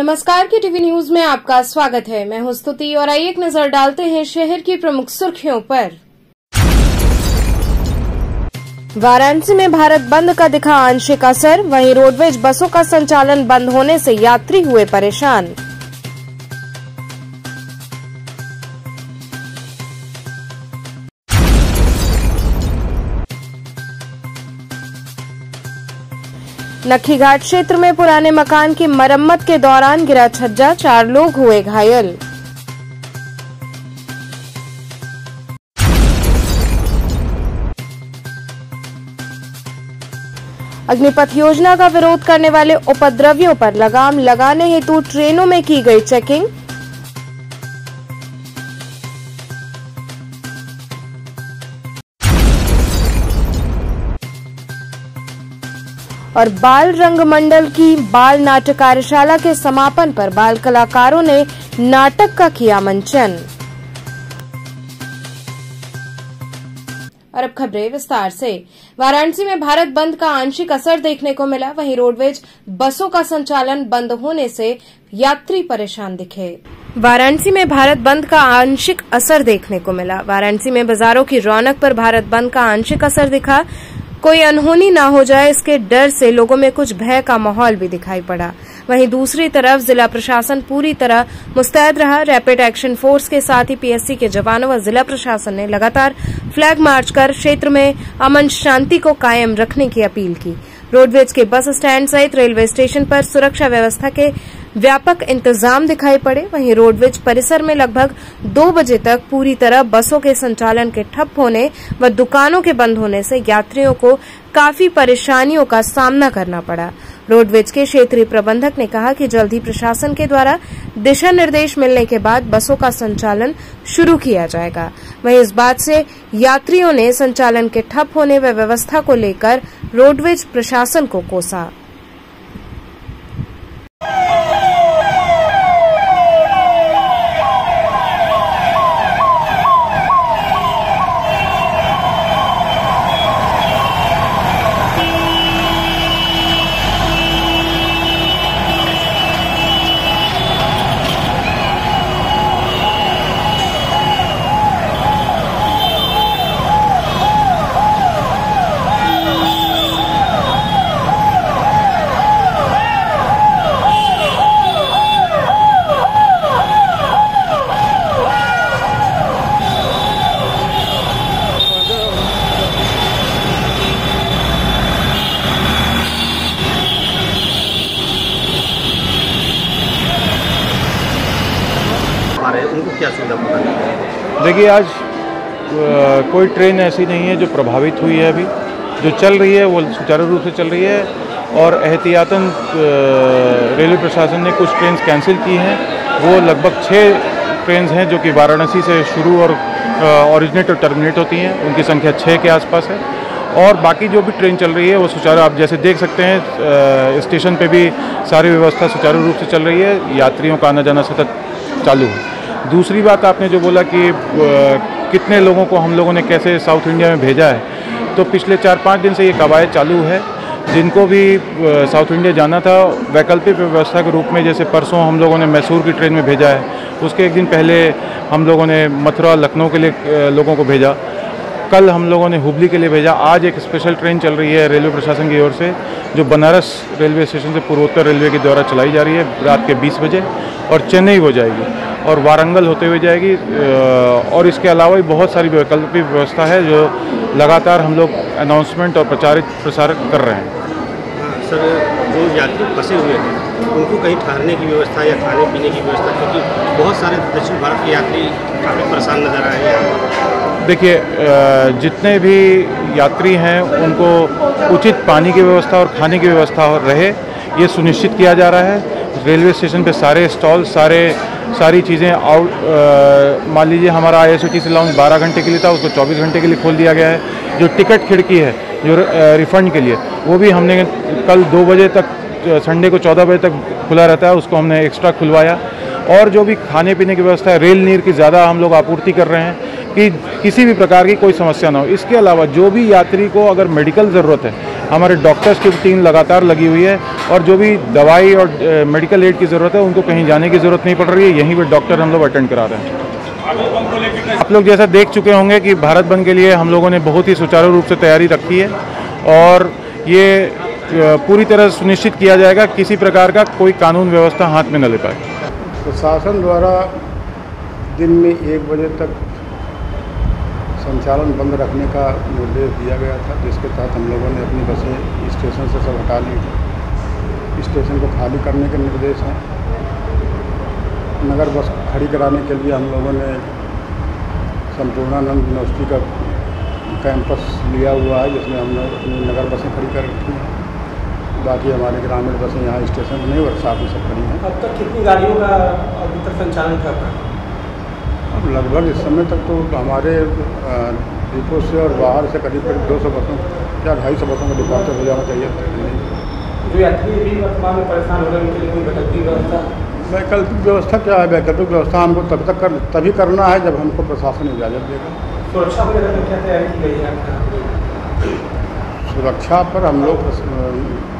नमस्कार की TV news में आपका स्वागत है। मैं हूं स्तुति और आइए एक नजर डालते हैं शहर की प्रमुख सुर्खियों पर। वाराणसी में भारत बंद का दिखा आंशिक असर, वहीं रोडवेज बसों का संचालन बंद होने से यात्री हुए परेशान। नखीघाट क्षेत्र में पुराने मकान की मरम्मत के दौरान गिरा छज्जा, 4 लोग हुए घायल। अग्निपथ योजना का विरोध करने वाले उपद्रवियों पर लगाम लगाने हेतु ट्रेनों में की गई चेकिंग। और बाल रंग मंडल की बाल नाटक कार्यशाला के समापन पर बाल कलाकारों ने नाटक का किया मंचन। और अब खबरें विस्तार से। वाराणसी में भारत बंद का आंशिक असर देखने को मिला, वहीं रोडवेज बसों का संचालन बंद होने से यात्री परेशान दिखे। वाराणसी में भारत बंद का आंशिक असर देखने को मिला। वाराणसी में बाजारों की रौनक पर भारत बंद का आंशिक असर दिखा। कोई अनहोनी न हो जाए इसके डर से लोगों में कुछ भय का माहौल भी दिखाई पड़ा। वहीं दूसरी तरफ जिला प्रशासन पूरी तरह मुस्तैद रहा। रैपिड एक्शन फोर्स के साथ ही पीएससी के जवानों व जिला प्रशासन ने लगातार फ्लैग मार्च कर क्षेत्र में अमन शांति को कायम रखने की अपील की। रोडवेज के बस स्टैंड सहित रेलवे स्टेशन पर सुरक्षा व्यवस्था के व्यापक इंतजाम दिखाई पड़े। वहीं रोडवेज परिसर में लगभग 2 बजे तक पूरी तरह बसों के संचालन के ठप होने व दुकानों के बंद होने से यात्रियों को काफी परेशानियों का सामना करना पड़ा। रोडवेज के क्षेत्रीय प्रबंधक ने कहा कि जल्द ही प्रशासन के द्वारा दिशा निर्देश मिलने के बाद बसों का संचालन शुरू किया जाएगा। वहीं इस बात से यात्रियों ने संचालन के ठप होने व व्यवस्था को लेकर रोडवेज प्रशासन को कोसा। उनको क्या सुविधा प्रदान है? देखिए, आज कोई ट्रेन ऐसी नहीं है जो प्रभावित हुई है। अभी जो चल रही है वो सुचारू रूप से चल रही है और एहतियातन रेलवे प्रशासन ने कुछ ट्रेन कैंसिल की हैं। वो लगभग 6 ट्रेन हैं जो कि वाराणसी से शुरू और ओरिजिनेट और टर्मिनेट होती हैं। उनकी संख्या 6 के आसपास है और बाकी जो भी ट्रेन चल रही है वो सुचारू, आप जैसे देख सकते हैं स्टेशन पे भी सारी व्यवस्था सुचारू रूप से चल रही है। यात्रियों का आना जाना सतत चालू है। दूसरी बात, आपने जो बोला कि कितने लोगों को हम लोगों ने कैसे साउथ इंडिया में भेजा है, तो पिछले 4-5 दिन से ये कवायद चालू है। जिनको भी साउथ इंडिया जाना था, वैकल्पिक व्यवस्था के रूप में, जैसे परसों हम लोगों ने मैसूर की ट्रेन में भेजा है, उसके एक दिन पहले हम लोगों ने मथुरा लखनऊ के लिए लोगों को भेजा, कल हम लोगों ने हुबली के लिए भेजा। आज एक स्पेशल ट्रेन चल रही है रेलवे प्रशासन की ओर से जो बनारस रेलवे स्टेशन से पूर्वोत्तर रेलवे के द्वारा चलाई जा रही है रात के 20 बजे और चेन्नई हो जाएगी और वारंगल होते हुए जाएगी। और इसके अलावा भी बहुत सारी वैकल्पिक व्यवस्था है जो लगातार हम लोग अनाउंसमेंट और प्रसार कर रहे हैं। सर, जो यात्री फंसे हुए हैं उनको कहीं ठहरने की व्यवस्था या खाने पीने की व्यवस्था, क्योंकि बहुत सारे दक्षिण भारत के यात्री काफ़ी परेशान नजर आए हैं। देखिए, जितने भी यात्री हैं उनको उचित पानी की व्यवस्था और खाने की व्यवस्था रहे, ये सुनिश्चित किया जा रहा है। रेलवे स्टेशन पे सारे स्टॉल, सारी चीज़ें मान लीजिए हमारा IRCTC लाउंज 12 घंटे के लिए था, उसको 24 घंटे के लिए खोल दिया गया है। जो टिकट खिड़की है जो रिफ़ंड के लिए, वो भी हमने कल 2 बजे तक, संडे को 14 बजे तक खुला रहता है, उसको हमने एक्स्ट्रा खुलवाया। और जो भी खाने पीने की व्यवस्था है, रेल नीर की ज़्यादा हम लोग आपूर्ति कर रहे हैं। कि किसी भी प्रकार की कोई समस्या ना हो। इसके अलावा जो भी यात्री को अगर मेडिकल ज़रूरत है, हमारे डॉक्टर्स की टीम लगातार लगी हुई है और जो भी दवाई और मेडिकल एड की ज़रूरत है उनको कहीं जाने की ज़रूरत नहीं पड़ रही है, यहीं पर डॉक्टर हम लोग अटेंड करा रहे हैं। आप लोग जैसा देख चुके होंगे कि भारत बंद के लिए हम लोगों ने बहुत ही सुचारू रूप से तैयारी रखी है और ये पूरी तरह सुनिश्चित किया जाएगा किसी प्रकार का कोई कानून व्यवस्था हाथ में न ले पाए। प्रशासन द्वारा दिन में 1 बजे तक संचालन बंद रखने का निर्देश दिया गया था, जिसके तहत हम लोगों ने अपनी बसें स्टेशन से सब हटा ली थी। स्टेशन को खाली करने के निर्देश हैं। नगर बस खड़ी कराने के लिए हम लोगों ने संपूर्णानंद यूनिवर्सिटी का कैंपस लिया हुआ है, जिसमें हम लोग अपनी नगर बसें खड़ी कर रखी हैं। बाकी हमारे ग्रामीण बसें यहाँ स्टेशन पर नहीं और साथ में सब खड़ी हैं। अब तक कितनी गाड़ियों का अभी तक संचालन कर रहा है? अब लगभग इस समय तक तो हमारे डिपो से और बाहर से करीब 200 बसों या 250 बसों का डिपार्चर हो जाना चाहिए। जो यात्री भी वर्तमान में परेशान हो रहे हैं उनके लिए कोई वैकल्पिक व्यवस्था? वैकल्पिक व्यवस्था क्या है? वैकल्पिक व्यवस्था हमको तभी करना है जब हमको प्रशासन इजाज़त देगा। सुरक्षा को लेकर क्या तैयारी की गई है? सुरक्षा पर हम लोग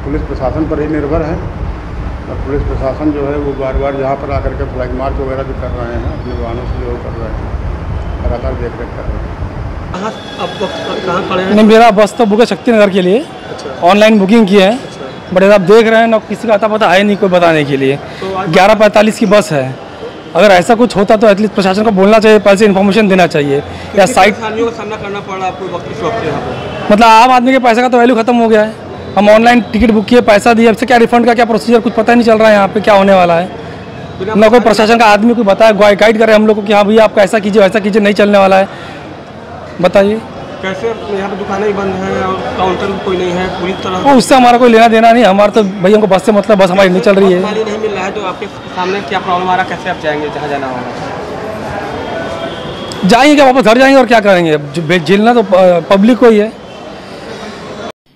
पुलिस प्रशासन पर ही निर्भर हैं और पुलिस प्रशासन जो है वो बार बार यहाँ पर आकर के फ्लैग मार्च वगैरह भी कर रहे हैं, अपने वाहनों से जो कर रहे हैं, लगातार देख रेख कर रहे हैं। कहाँ पड़े हैं? नहीं, मेरा बस तो बुक है शक्तिनगर के लिए। ऑनलाइन बुकिंग की है। बट आप देख रहे हैं ना, किसी का आता पता है नहीं कोई बताने के लिए। 11:45 की बस है। अगर ऐसा कुछ होता तो एटलीस्ट प्रशासन को बोलना चाहिए, पहले से इन्फॉर्मेशन देना चाहिए। या साइट का सामना करना पड़ रहा आपको वक्त इस वक्त यहाँ पर? मतलब आम आदमी के पैसे का तो वैल्यू खत्म हो गया है। हम ऑनलाइन टिकट बुक किए, पैसा दिए, अब से क्या रिफंड का क्या प्रोसीजर कुछ पता नहीं चल रहा है यहाँ पे क्या होने वाला है। ना कोई प्रशासन का आदमी कोई बताया, गाइड करे हम लोग को कि हाँ भैया आप ऐसा कीजिए वैसा कीजिए, नहीं चलने वाला है। बताइए कैसे? यहाँ पे दुकानें ही बंद हैं और काउंटर भी कोई नहीं है पूरी तरह। तो उससे हमारा कोई लेना देना नहीं। हमारा तो भैया को बस से मतलब बस हमारी नहीं चल रही है। पानी नहीं मिल रहा है तो आपके सामने क्या प्रॉब्लम आ रहा है? कैसे आप जाएंगे जहाँ जाना होगा? जाएंगे क्या, वापस घर जाएंगे और क्या करेंगे? झेलना तो पब्लिक को ही है।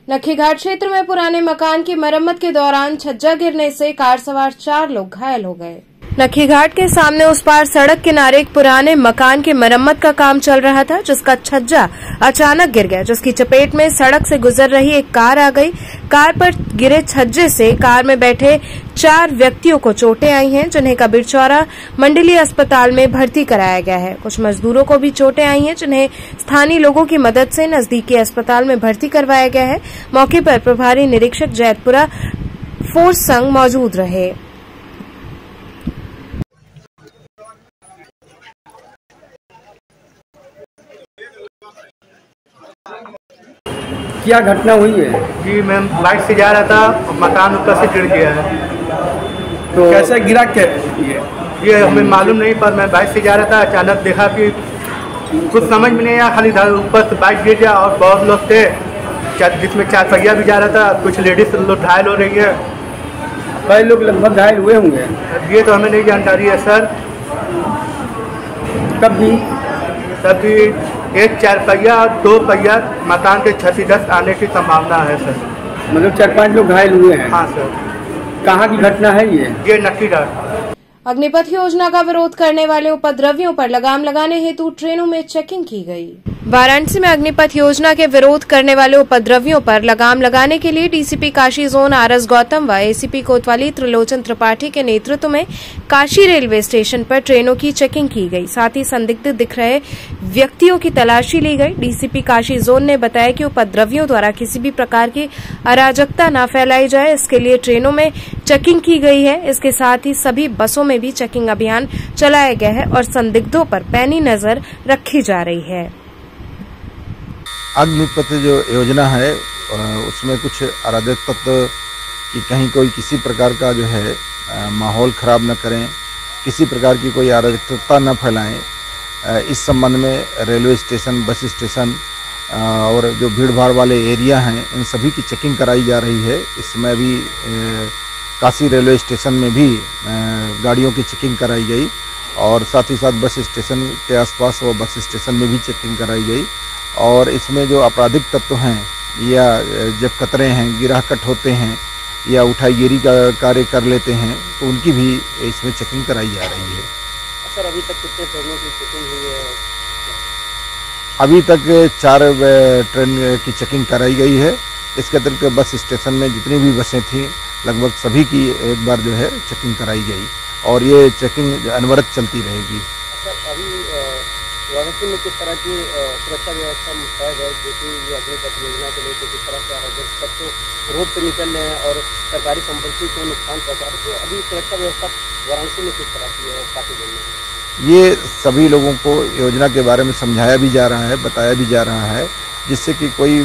लखीघाट क्षेत्र में पुराने मकान की मरम्मत के दौरान छज्जा गिरने से कार सवार 4 लोग घायल हो गए। लखीघाट के सामने उस पार सड़क किनारे एक पुराने मकान की मरम्मत का काम चल रहा था, जिसका छज्जा अचानक गिर गया, जिसकी चपेट में सड़क से गुजर रही एक कार आ गई। कार पर गिरे छज्जे से कार में बैठे 4 व्यक्तियों को चोटें आई हैं, जिन्हें कबीरचौरा मंडलीय अस्पताल में भर्ती कराया गया है। कुछ मजदूरों को भी चोटें आई हैं, जिन्हें स्थानीय लोगों की मदद से नजदीकी अस्पताल में भर्ती करवाया गया है। मौके पर प्रभारी निरीक्षक जैतपुरा फोर्स संघ मौजूद रहे। क्या घटना हुई है? जी मैम, बाइक से जा रहा था, मकान ऊपर से गिर गया है। तो कैसे गिरा? क्या ये हमें मालूम नहीं, पर मैं बाइक से जा रहा था, अचानक देखा कि कुछ समझ में नहीं आया, खाली ऊपर से बाइक गिर गया और बहुत लोग थे, जिसमें 4 पहिया भी जा रहा था। कुछ लेडीज लोग घायल हो रही है। कई लोग लगभग घायल हुए होंगे। ये तो हमें नहीं जानकारी है सर। तभी एक 4 पहिया और 2 पहिया मकान के क्षतिग्रस्त आने की संभावना है सर। मतलब 4-5 लोग घायल हुए हैं। हाँ सर। कहाँ की घटना है ये? लखीघाट। अग्निपथ योजना का विरोध करने वाले उपद्रवियों पर लगाम लगाने हेतु ट्रेनों में चेकिंग की गई। वाराणसी में अग्निपथ योजना के विरोध करने वाले उपद्रवियों पर लगाम लगाने के लिए DCP Kashi zone RS Gautam व एसीपी कोतवाली त्रिलोचन त्रिपाठी के नेतृत्व में काशी रेलवे स्टेशन पर ट्रेनों की चेकिंग की गई। साथ ही संदिग्ध दिख रहे व्यक्तियों की तलाशी ली गई। डीसीपी काशी जोन ने बताया कि उपद्रवियों द्वारा किसी भी प्रकार की अराजकता न फैलाई जाए, इसके लिए ट्रेनों में चेकिंग की गई है। इसके साथ ही सभी बसों में भी चेकिंग अभियान चलाया गया है और संदिग्धों पर पैनी नजर रखी जा रही है। अग्निपथ जो योजना है उसमें कुछ अराजक तत्व कि कहीं कोई किसी प्रकार का जो है माहौल खराब न करें, किसी प्रकार की कोई अराजकता न फैलाएं, इस संबंध में रेलवे स्टेशन, बस स्टेशन और जो भीड़ भाड़ वाले एरिया हैं इन सभी की चेकिंग कराई जा रही है। इसमें भी काशी रेलवे स्टेशन में भी गाड़ियों की चेकिंग कराई गई और साथ ही साथ बस स्टेशन के आसपास व बस स्टेशन में भी चेकिंग कराई गई। और इसमें जो आपराधिक तत्व हैं या जब कतरे हैं, गिराकट होते हैं या उठाईगिरी का कार्य कर लेते हैं तो उनकी भी इसमें चेकिंग कराई जा रही है। सर अभी तक कितने ट्रेनों की चेकिंग हुई है? अभी तक 4 ट्रेन की चेकिंग कराई गई है। इसके अतिरिक्त बस स्टेशन में जितनी भी बसें थीं लगभग सभी की एक बार जो है चेकिंग कराई गई और ये चेकिंग अनवरत चलती रहेगी। अभी वाराणसी में किस तरह की सुरक्षा व्यवस्था मुस्तैद है, जो कि ये अग्निपथ योजना को लेकर किस तरह से अराजक तत्व रोड पे निकल रहे हैं और सरकारी संपत्ति को नुकसान पहुंचा रहे हैं, तो अभी सुरक्षा व्यवस्था वाराणसी में किस तरह की है काफी दिन में? ये सभी लोगों को योजना के बारे में समझाया भी जा रहा है, बताया भी जा रहा है, जिससे कि कोई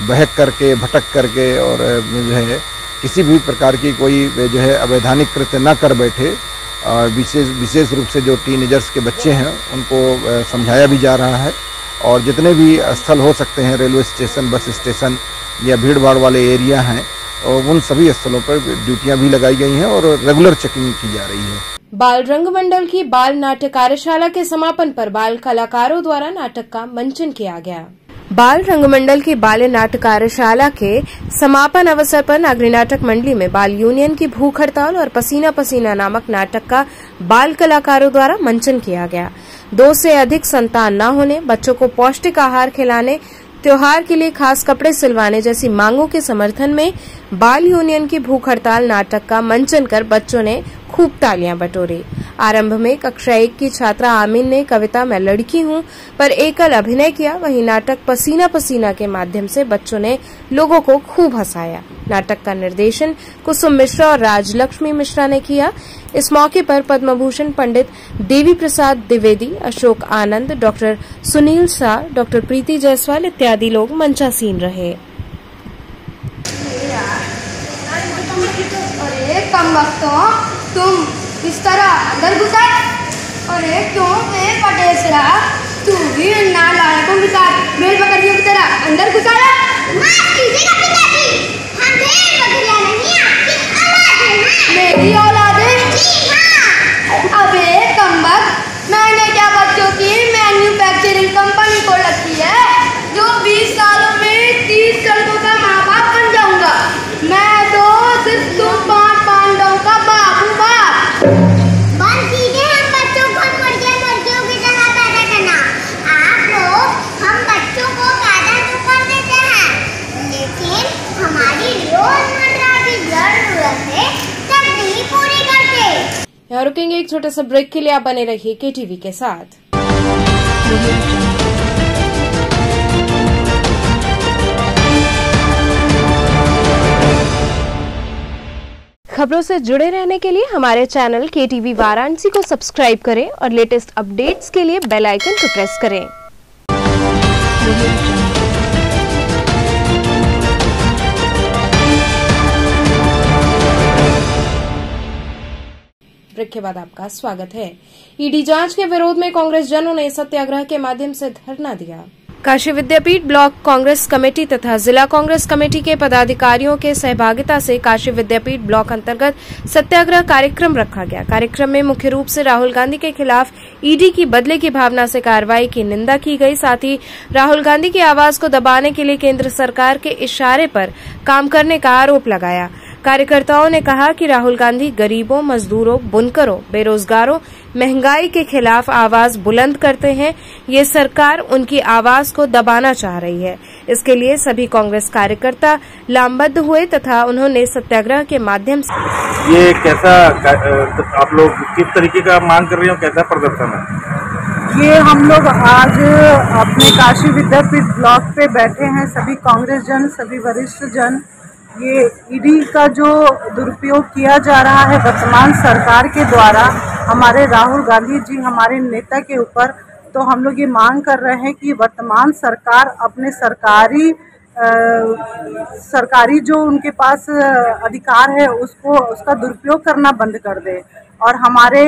बहक करके भटक करके और जो है किसी भी प्रकार की कोई जो है अवैधानिक कृत्य न कर बैठे। और विशेष रूप से जो टीनेजर्स के बच्चे हैं उनको समझाया भी जा रहा है और जितने भी स्थल हो सकते हैं, रेलवे स्टेशन, बस स्टेशन या भीड़ भाड़ वाले एरिया हैं, और उन सभी स्थलों पर ड्यूटियां भी लगाई गई हैं और रेगुलर चेकिंग की जा रही है। बाल रंग मंडल की बाल नाट्य कार्यशाला के समापन पर बाल कलाकारों द्वारा नाटक का मंचन किया गया। बाल रंगमंडल की बाल नाट्य कार्यशाला के समापन अवसर पर नागरी नाटक मंडली में बाल यूनियन की भूख हड़ताल और पसीना पसीना नामक नाटक का बाल कलाकारों द्वारा मंचन किया गया। 2 से अधिक संतान न होने, बच्चों को पौष्टिक आहार खिलाने, त्योहार के लिए खास कपड़े सिलवाने जैसी मांगों के समर्थन में बाल यूनियन की भूख हड़ताल नाटक का मंचन कर बच्चों ने खूब तालियां बटोरी। आरंभ में कक्षा 1 की छात्रा आमीन ने कविता मैं लड़की हूं पर एकल अभिनय किया। वहीं नाटक पसीना पसीना के माध्यम से बच्चों ने लोगों को खूब हंसाया। नाटक का निर्देशन कुसुम मिश्रा और राजलक्ष्मी मिश्रा ने किया। इस मौके पर पद्म भूषण पंडित देवी प्रसाद द्विवेदी, अशोक आनंद, डॉक्टर सुनील शाह, डॉक्टर प्रीति जायसवाल इत्यादि लोग मंचासीन रहे। अरे कम वक्तों, तुम इस तरह अंदर घुसा? अरे क्यों बे पटेसरा, तू भी नालायकों के साथ भेड़ बकरियों की तरह अंदर घुसाया? माफ कीजिएगा पिताजी, हम भेड़ बकरियां नहीं, आपकी औलाद है। मेरी औलाद है? जी हाँ। अबे कमबख्त, मैंने क्या बच्चों की मैन्युफैक्चरिंग कंपनी को रखी है जो 20 सालों में 30 लड़कों का माँ बाप बन जाऊंगा। मैं तो सिर्फ तुम 5 पांडवों का बाप हूँ, बाप। बंद कीजिए हम बच्चों को मुर्गियों की तरह पैदा करना। आप लोग हम बच्चों को पैदा तो कर देते हैं, लेकिन हमारी रोजमर्रा की जरूरतें तब नहीं पूरी करते। यहाँ रुकेंगे एक छोटे से ब्रेक के लिए, आप बने रहिए केटीवी के साथ। खबरों से जुड़े रहने के लिए हमारे चैनल केटीवी वाराणसी को सब्सक्राइब करें और लेटेस्ट अपडेट्स के लिए बेल आइकन को प्रेस करें। ब्रेक के बाद आपका स्वागत है। ईडी जांच के विरोध में कांग्रेस जनों ने सत्याग्रह के माध्यम से धरना दिया। काशी विद्यापीठ ब्लॉक कांग्रेस कमेटी तथा जिला कांग्रेस कमेटी के पदाधिकारियों के सहभागिता से काशी विद्यापीठ ब्लॉक अंतर्गत सत्याग्रह कार्यक्रम रखा गया। कार्यक्रम में मुख्य रूप से राहुल गांधी के खिलाफ ईडी की बदले की भावना से कार्रवाई की निंदा की गई। साथ ही राहुल गांधी की आवाज को दबाने के लिए केंद्र सरकार के इशारे पर काम करने का आरोप लगाया। कार्यकर्ताओं ने कहा कि राहुल गांधी गरीबों, मजदूरों, बुनकरों, बेरोजगारों, महंगाई के खिलाफ आवाज बुलंद करते हैं। ये सरकार उनकी आवाज को दबाना चाह रही है। इसके लिए सभी कांग्रेस कार्यकर्ता लामबद्ध हुए तथा उन्होंने सत्याग्रह के माध्यम से ये कैसा आप लोग किस तरीके का मांग कर रहे हो, कैसा प्रदर्शन है? ये हम लोग आज अपने काशी विद्यापीठ ब्लॉक पे बैठे हैं, सभी कांग्रेस जन, सभी वरिष्ठ जन। ये ईडी का जो दुरुपयोग किया जा रहा है वर्तमान सरकार के द्वारा हमारे राहुल गांधी जी हमारे नेता के ऊपर, तो हम लोग ये मांग कर रहे हैं कि वर्तमान सरकार अपने सरकारी जो उनके पास अधिकार है उसका दुरुपयोग करना बंद कर दे और हमारे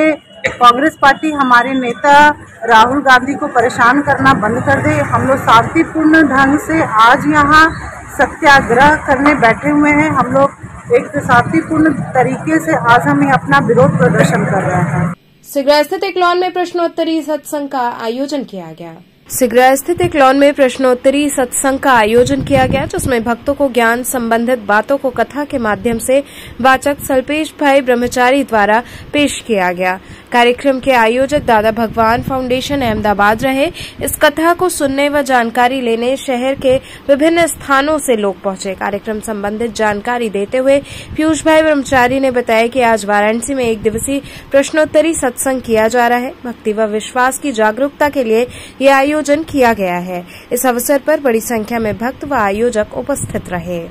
कांग्रेस पार्टी हमारे नेता राहुल गांधी को परेशान करना बंद कर दे। हम लोग शांतिपूर्ण ढंग से आज यहाँ सत्याग्रह करने बैठे हुए हैं। हम लोग एक शांतिपूर्ण तरीके से आज हम ये अपना विरोध प्रदर्शन कर रहे हैं। सिगरा स्थित एक लॉन में प्रश्नोत्तरी सत्संग का आयोजन किया गया। सिगरा स्थित एक लॉन में प्रश्नोत्तरी सत्संग का आयोजन किया गया, जिसमें भक्तों को ज्ञान संबंधित बातों को कथा के माध्यम से वाचक सल्पेश भाई ब्रह्मचारी द्वारा पेश किया गया। कार्यक्रम के आयोजक दादा भगवान फाउंडेशन अहमदाबाद रहे। इस कथा को सुनने व जानकारी लेने शहर के विभिन्न स्थानों से लोग पहुंचे। कार्यक्रम संबंधित जानकारी देते हुए पीयूष भाई ब्रह्मचारी ने बताया कि आज वाराणसी में 1 दिवसीय प्रश्नोत्तरी सत्संग किया जा रहा है। भक्ति व विश्वास की जागरूकता के लिए यह आयोजन किया गया है। इस अवसर पर बड़ी संख्या में भक्त व आयोजक उपस्थित रहे।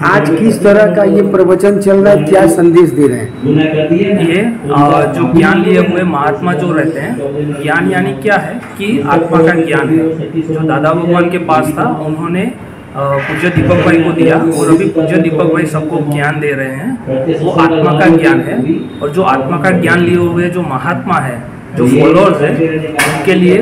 आज किस तरह का ये प्रवचन चल रहा है, क्या संदेश दे रहे हैं? ये जो ज्ञान लिए हुए महात्मा जो रहते हैं, ज्ञान यानी क्या है कि आत्मा का ज्ञान है। जो दादा भगवान के पास था उन्होंने पूज्य दीपक भाई को दिया और अभी पूज्य दीपक भाई सबको ज्ञान दे रहे हैं। वो आत्मा का ज्ञान है और जो आत्मा का ज्ञान लिए हुए जो महात्मा है, जो फॉलोअर्स है, उनके लिए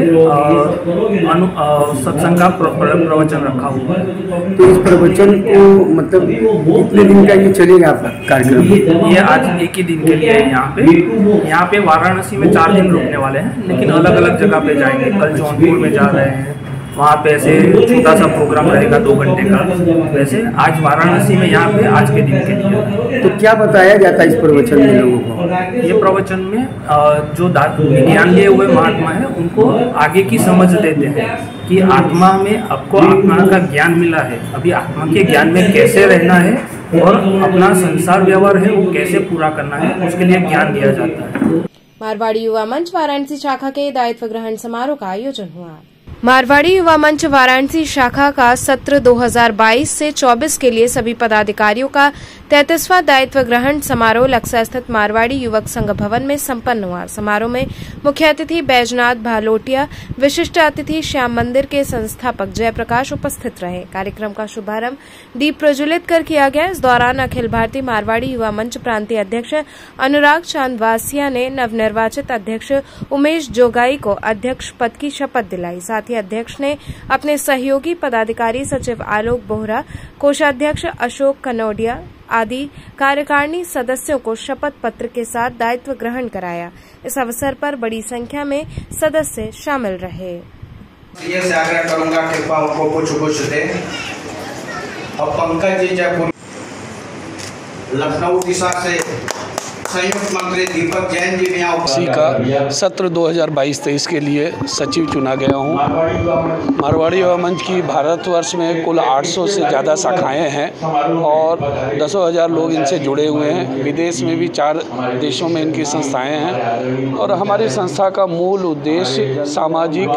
सत्संग का प्रवचन रखा हुआ है। तो इस प्रवचन को मतलब कितने दिन का ये चलेगा आपका कार्यक्रम? ये आज एक ही दिन के लिए है। यहाँ पे वाराणसी में 4 दिन रुकने वाले हैं, लेकिन अलग अलग जगह पे जाएंगे। कल जौनपुर में जा रहे हैं, वहाँ पे ऐसे छोटा सा प्रोग्राम रहेगा 2 घंटे का। वैसे आज वाराणसी में यहाँ पे आज के दिन के लिए। तो क्या बताया जाता है इस प्रवचन में लोगों को? ये प्रवचन में जो ज्ञान लिए हुए महात्मा है उनको आगे की समझ देते हैं कि आत्मा में आपको आत्मा का ज्ञान मिला है, अभी आत्मा के ज्ञान में कैसे रहना है और अपना संसार व्यवहार है वो कैसे पूरा करना है, उसके लिए ज्ञान दिया जाता है। मारवाड़ी युवा मंच वाराणसी शाखा के दायित्व ग्रहण समारोह का आयोजन हुआ। मारवाड़ी युवा मंच वाराणसी शाखा का सत्र 2022 से 24 के लिए सभी पदाधिकारियों का 33वां दायित्व ग्रहण समारोह लक्सा स्थित मारवाड़ी युवक संघ भवन में संपन्न हुआ। समारोह में मुख्य अतिथि बैजनाथ भालोटिया, विशिष्ट अतिथि श्याम मंदिर के संस्थापक जयप्रकाश उपस्थित रहे। कार्यक्रम का शुभारंभ दीप प्रज्वलित कर किया गया। इस दौरान अखिल भारतीय मारवाड़ी युवा मंच प्रांतीय अध्यक्ष अनुराग चांदवासिया ने नवनिर्वाचित अध्यक्ष उमेश जोगाई को अध्यक्ष पद की शपथ दिलाई। साथ ही अध्यक्ष ने अपने सहयोगी पदाधिकारी सचिव आलोक बोहरा, कोषाध्यक्ष अशोक कनौडिया आदि कार्यकारिणी सदस्यों को शपथ पत्र के साथ दायित्व ग्रहण कराया। इस अवसर पर बड़ी संख्या में सदस्य शामिल रहे। ये से आग्रह करूंगा कृपा उनको कुछ दे। और पंकज जी जयपुर लखनऊ दिशा से संयुक्त मंत्री दीपक जैन जी ने इसी का सत्र 2022-23 के लिए सचिव चुना गया हूँ। मारवाड़ी युवा मंच की भारतवर्ष में कुल 800 से ज़्यादा शाखाएं हैं और 10,000 लोग इनसे जुड़े हुए हैं। विदेश में भी 4 देशों में इनकी संस्थाएं हैं और हमारी संस्था का मूल उद्देश्य सामाजिक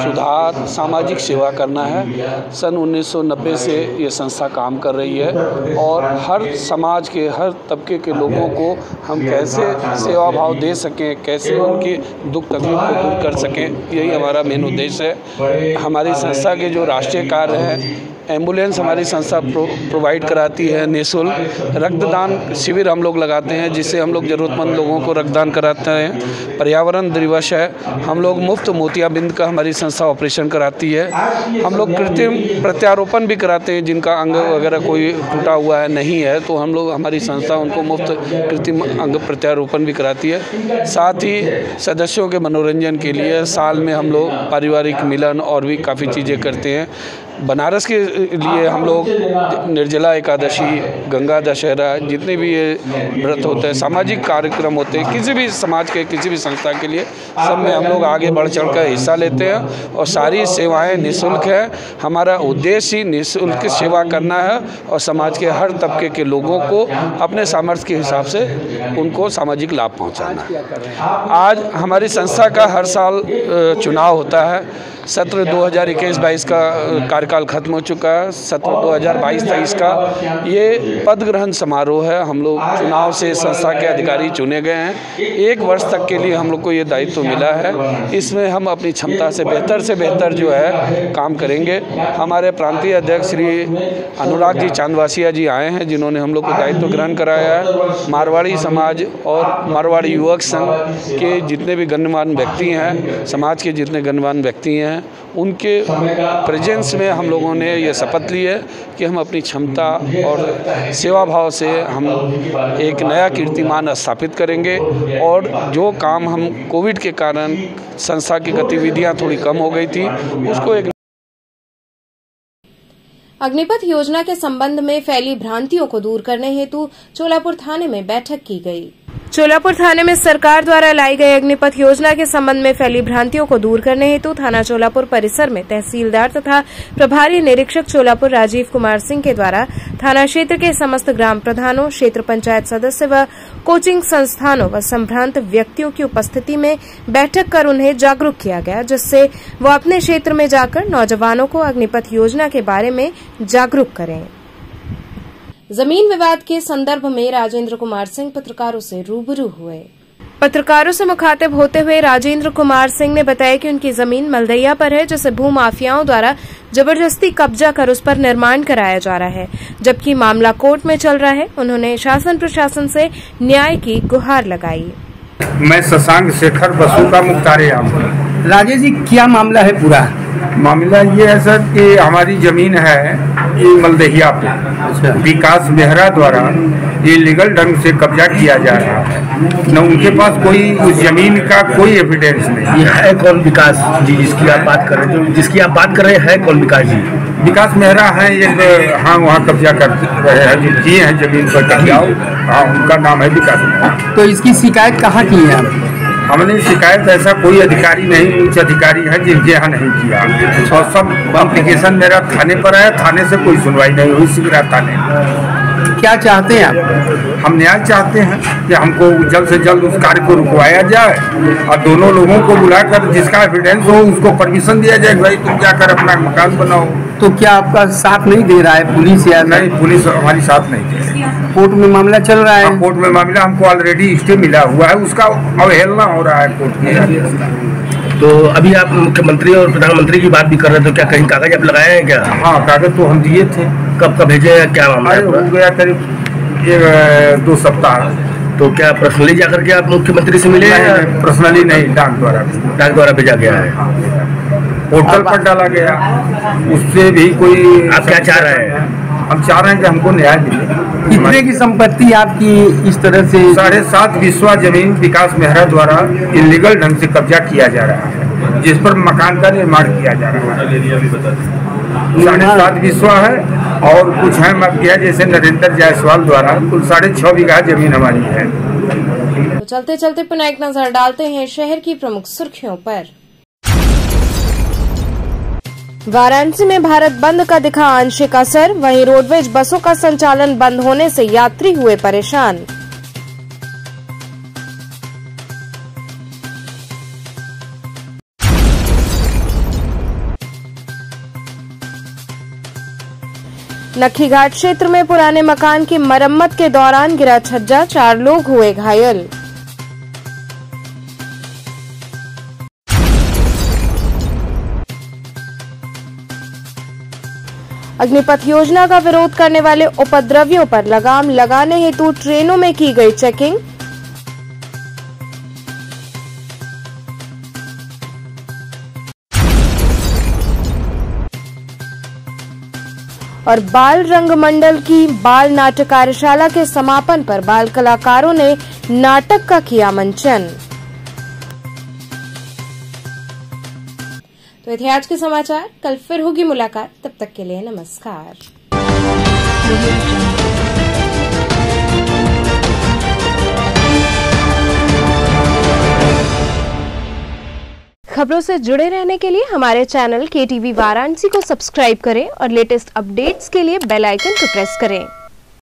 सुधार, सामाजिक सेवा करना है। सन 1990 से ये संस्था काम कर रही है और हर समाज के हर तबके के लोगों को हम कैसे सेवा भाव दे सकें, कैसे उनकी दुख तकलीफ को दूर कर सकें, यही हमारा मेन उद्देश्य है। हमारी संस्था के जो राष्ट्रीय कार्य हैं, एम्बुलेंस हमारी संस्था प्रोवाइड कराती है, निःशुल्क रक्तदान शिविर हम लोग लगाते हैं जिससे हम लोग ज़रूरतमंद लोगों को रक्तदान कराते हैं। पर्यावरण दिवस है, हम लोग मुफ्त मोतियाबिंद का हमारी संस्था ऑपरेशन कराती है। हम लोग कृत्रिम प्रत्यारोपण भी कराते हैं, जिनका अंग वगैरह कोई टूटा हुआ है नहीं है तो हम लोग हमारी संस्था उनको मुफ्त कृत्रिम अंग प्रत्यारोपण भी कराती है। साथ ही सदस्यों के मनोरंजन के लिए साल में हम लोग पारिवारिक मिलन और भी काफ़ी चीज़ें करते हैं। बनारस के लिए हम लोग निर्जला एकादशी, गंगा दशहरा, जितने भी ये व्रत होते हैं, सामाजिक कार्यक्रम होते हैं, किसी भी समाज के किसी भी संस्था के लिए सब में हम लोग आगे बढ़ चढ़ कर हिस्सा लेते हैं और सारी सेवाएं निःशुल्क है। हमारा उद्देश्य ही निःशुल्क सेवा करना है और समाज के हर तबके के लोगों को अपने सामर्थ्य के हिसाब से उनको सामाजिक लाभ पहुँचाना है। आज हमारी संस्था का हर साल चुनाव होता है। सत्र 2021-22 का कार्यकाल खत्म हो चुका है। सत्र 2022-23 का ये पद ग्रहण समारोह है। हम लोग चुनाव से संस्था के अधिकारी चुने गए हैं। 1 वर्ष तक के लिए हम लोग को ये दायित्व मिला है। इसमें हम अपनी क्षमता से बेहतर जो है काम करेंगे। हमारे प्रांतीय अध्यक्ष श्री अनुराग जी चांदवासिया जी आए हैं, जिन्होंने हम लोग को दायित्व ग्रहण कराया है। मारवाड़ी समाज और मारवाड़ी युवक संघ के जितने भी गणमान्य व्यक्ति हैं, समाज के जितने गणमान्य व्यक्ति हैं, उनके प्रेजेंस में हम लोगों ने ये शपथ ली है कि हम अपनी क्षमता और सेवा भाव से हम एक नया कीर्तिमान स्थापित करेंगे और जो काम हम कोविड के कारण संस्था की गतिविधियां थोड़ी कम हो गई थी उसको एक अग्निपथ योजना के संबंध में फैली भ्रांतियों को दूर करने हेतु चोलापुर थाने में बैठक की गई। चोलापुर थाने में सरकार द्वारा लाई गई अग्निपथ योजना के संबंध में फैली भ्रांतियों को दूर करने हेतु थाना चोलापुर परिसर में तहसीलदार तथा प्रभारी निरीक्षक चोलापुर राजीव कुमार सिंह के द्वारा थाना क्षेत्र के समस्त ग्राम प्रधानों, क्षेत्र पंचायत सदस्य व कोचिंग संस्थानों व संभ्रांत व्यक्तियों की उपस्थिति में बैठक कर उन्हें जागरूक किया गया, जिससे वो अपने क्षेत्र में जाकर नौजवानों को अग्निपथ योजना के बारे में जागरूक करें। जमीन विवाद के संदर्भ में राजेंद्र कुमार सिंह पत्रकारों से रूबरू हुए। पत्रकारों से मुखातिब होते हुए राजेंद्र कुमार सिंह ने बताया कि उनकी जमीन मलदैया पर है, जिसे भूमाफियाओं द्वारा जबरदस्ती कब्जा कर उस पर निर्माण कराया जा रहा है, जबकि मामला कोर्ट में चल रहा है। उन्होंने शासन प्रशासन से न्याय की गुहार लगाई। मैं शशांक शेखर बसु का मुख्तारियाम। राजेश जी, क्या मामला है पूरा? मामला ये है सर कि हमारी जमीन है ये मलदहिया पे विकास मेहरा द्वारा ये लीगल ढंग से कब्जा किया जा रहा है। न उनके पास कोई उस जमीन का कोई एविडेंस नहीं। ये है कौन विकास जी जिसकी आप बात कर रहे हैं? जिसकी आप बात कर रहे हैं कौन विकास जी? विकास मेहरा है एक, हाँ वहाँ कब्जा कर रहे हैं, जो किए हैं जमीन पर कब्जाओ, हाँ उनका नाम है विकास मेहरा। तो इसकी शिकायत कहाँ की है आप? हमने शिकायत ऐसा कोई अधिकारी नहीं, उच्च अधिकारी है जिनके यहाँ नहीं किया, और सब एप्लीकेशन मेरा थाने पर आया, थाने से कोई सुनवाई नहीं हुई। सिगरा थाने क्या चाहते हैं आप? हम न्याय चाहते हैं कि हमको जल्द से जल्द उस कार्य को रुकवाया जाए और दोनों लोगों को बुलाकर जिसका एविडेंस हो उसको परमिशन दिया जाए, भाई तुम जाकर अपना मकान बनाओ। तो क्या आपका साथ नहीं दे रहा है पुलिस? या नहीं, पुलिस हमारी साथ नहीं दे रही। कोर्ट में मामला चल रहा है? कोर्ट में मामला हमको ऑलरेडी स्टे मिला हुआ है, उसका अवहेलना हो रहा है कोर्ट की। तो अभी आप मुख्यमंत्री और प्रधानमंत्री की बात भी कर रहे थे, क्या कहीं कागज आप लगाए हैं क्या? हाँ, कागज तो हम दिए थे। कब भेजे हैं? क्या मामला हो गया? करीब 2 सप्ताह। तो क्या पर्सनली जाकर के आप मुख्यमंत्री से मिले? पर्सनली नहीं, डाक द्वारा भेजा गया है, पोर्टल पर डाला गया, उससे भी कोई। आप क्या चाह रहे हैं? हम चाह रहे हैं कि हमको न्याय मिले। कितने की संपत्ति आपकी इस तरह से? 7.5 बिस्वा जमीन विकास मेहरा द्वारा इलीगल ढंग से कब्जा किया जा रहा है, जिस पर मकान का निर्माण किया जा रहा है। 7.5 बिस्वा है और कुछ है माफिया जैसे नरेंद्र जायसवाल द्वारा कुल 6.5 बीघा जमीन हमारी है। तो चलते चलते पुनः एक नजर डालते हैं शहर की प्रमुख सुर्खियों पर। वाराणसी में भारत बंद का दिखा आंशिक असर, वहीं रोडवेज बसों का संचालन बंद होने से यात्री हुए परेशान। नखीघाट क्षेत्र में पुराने मकान की मरम्मत के दौरान गिरा छज्जा, 4 लोग हुए घायल। अग्निपथ योजना का विरोध करने वाले उपद्रवियों पर लगाम लगाने हेतु ट्रेनों में की गई चेकिंग। और बाल रंग मंडल की बाल नाटक कार्यशाला के समापन पर बाल कलाकारों ने नाटक का किया मंचन। तो ये थे आज के समाचार, कल फिर होगी मुलाकात, तब तक के लिए नमस्कार। खबरों से जुड़े रहने के लिए हमारे चैनल KTV वाराणसी को सब्सक्राइब करें और लेटेस्ट अपडेट्स के लिए बेल आइकन को प्रेस करें।